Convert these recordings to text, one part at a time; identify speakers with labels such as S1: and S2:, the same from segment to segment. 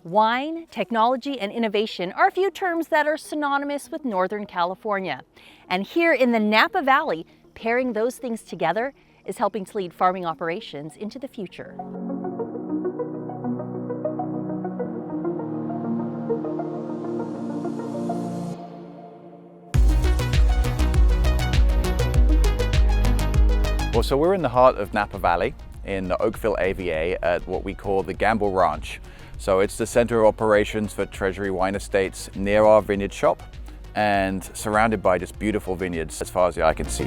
S1: Wine, technology, and innovation are a few terms that are synonymous with Northern California. And here in the Napa Valley, pairing those things together is helping to lead farming operations into the future.
S2: Well, so we're in the heart of Napa Valley in the Oakville AVA at what we call the Gamble Ranch. So it's the center of operations for Treasury Wine Estates near our vineyard shop and surrounded by just beautiful vineyards as far as the eye can see.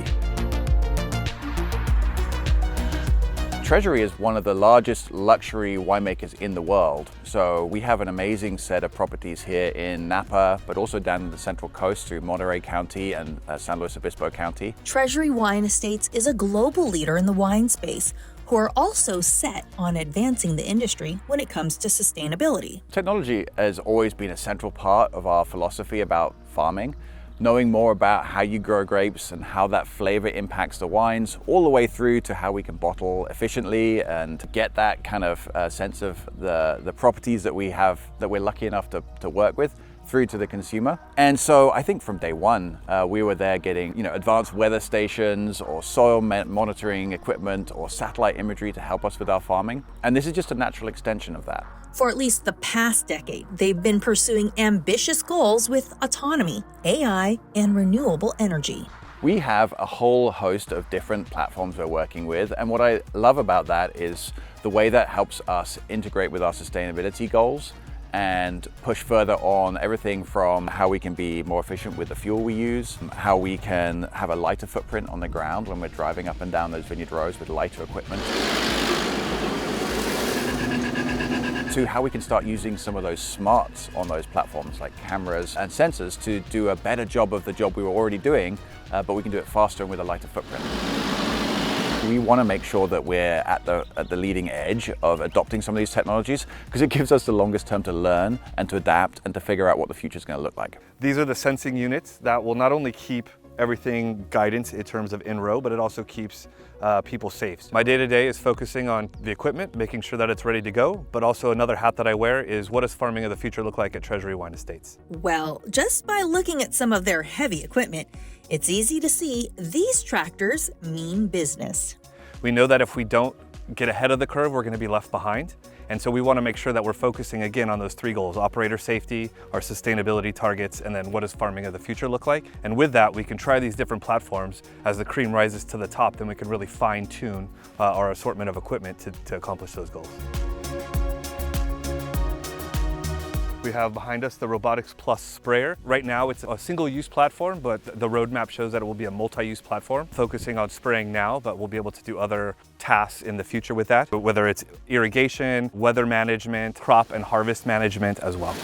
S2: Treasury is one of the largest luxury winemakers in the world. So we have an amazing set of properties here in Napa, but also down in the Central Coast through Monterey County and San Luis Obispo County.
S3: Treasury Wine Estates is a global leader in the wine space, who are also set on advancing the industry when it comes to sustainability.
S2: Technology has always been a central part of our philosophy about farming. Knowing more about how you grow grapes and how that flavor impacts the wines, all the way through to how we can bottle efficiently and get that kind of sense of the properties that we have, that we're lucky enough to work with, through to the consumer. And so I think from day one, we were there getting advanced weather stations or soil monitoring equipment or satellite imagery to help us with our farming. And this is just a natural extension of that.
S3: For at least the past decade, they've been pursuing ambitious goals with autonomy, AI, and renewable energy.
S2: We have a whole host of different platforms we're working with, and what I love about that is the way that helps us integrate with our sustainability goals and push further on everything from how we can be more efficient with the fuel we use, how we can have a lighter footprint on the ground when we're driving up and down those vineyard rows with lighter equipment, to how we can start using some of those smarts on those platforms like cameras and sensors to do a better job of the job we were already doing, but we can do it faster and with a lighter footprint. We want to make sure that we're at the leading edge of adopting some of these technologies because it gives us the longest term to learn and to adapt and to figure out what the future is going to look like.
S4: These are the sensing units that will not only keep everything guidance in terms of in-row, but it also keeps people safe. My day-to-day is focusing on the equipment, making sure that it's ready to go, but also another hat that I wear is what does farming of the future look like at Treasury Wine Estates?
S3: Well, just by looking at some of their heavy equipment, it's easy to see these tractors mean business.
S4: We know that if we don't get ahead of the curve, we're going to be left behind. And so we want to make sure that we're focusing again on those three goals: operator safety, our sustainability targets, and then what does farming of the future look like? And with that, we can try these different platforms. As the cream rises to the top, then we can really fine tune our assortment of equipment to accomplish those goals. We have behind us the Robotics Plus sprayer. Right now it's a single-use platform, but the roadmap shows that it will be a multi-use platform, focusing on spraying now, but we'll be able to do other tasks in the future with that, whether it's irrigation, weather management, crop and harvest management as well.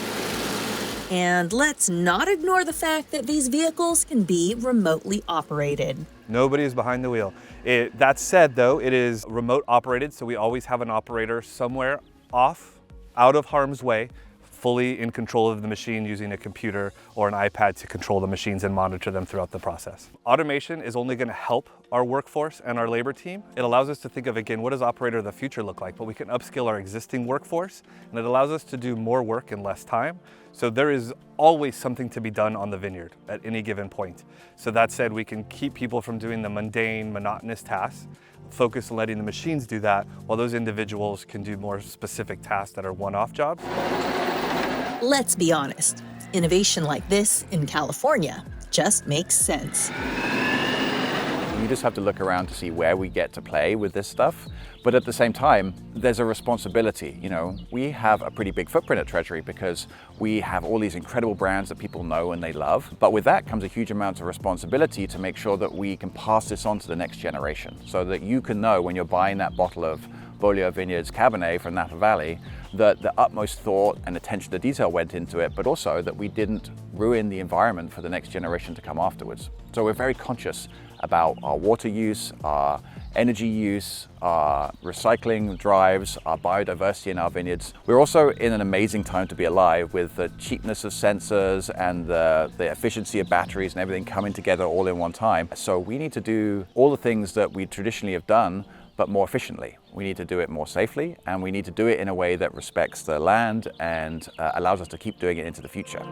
S3: And let's not ignore the fact that these vehicles can be remotely operated.
S4: Nobody is behind the wheel. That said, though, it is remote operated, so we always have an operator somewhere off, out of harm's way, fully in control of the machine using a computer or an iPad to control the machines and monitor them throughout the process. Automation is only going to help our workforce and our labor team. It allows us to think of, again, what does operator of the future look like? But we can upskill our existing workforce, and it allows us to do more work in less time. So there is always something to be done on the vineyard at any given point. So that said, we can keep people from doing the mundane, monotonous tasks, focus on letting the machines do that, while those individuals can do more specific tasks that are one-off jobs.
S3: Let's be honest, innovation like this in California just makes sense.
S2: You just have to look around to see where we get to play with this stuff. But at the same time, there's a responsibility. We have a pretty big footprint at Treasury because we have all these incredible brands that people know and they love. But with that comes a huge amount of responsibility to make sure that we can pass this on to the next generation so that you can know when you're buying that bottle of Beaulieu Vineyards Cabernet from Napa Valley that the utmost thought and attention to detail went into it, but also that we didn't ruin the environment for the next generation to come afterwards. So we're very conscious about our water use, our energy use, our recycling drives, our biodiversity in our vineyards. We're also in an amazing time to be alive with the cheapness of sensors and the efficiency of batteries and everything coming together all in one time. So we need to do all the things that we traditionally have done, but more efficiently. We need to do it more safely, and we need to do it in a way that respects the land and allows us to keep doing it into the future.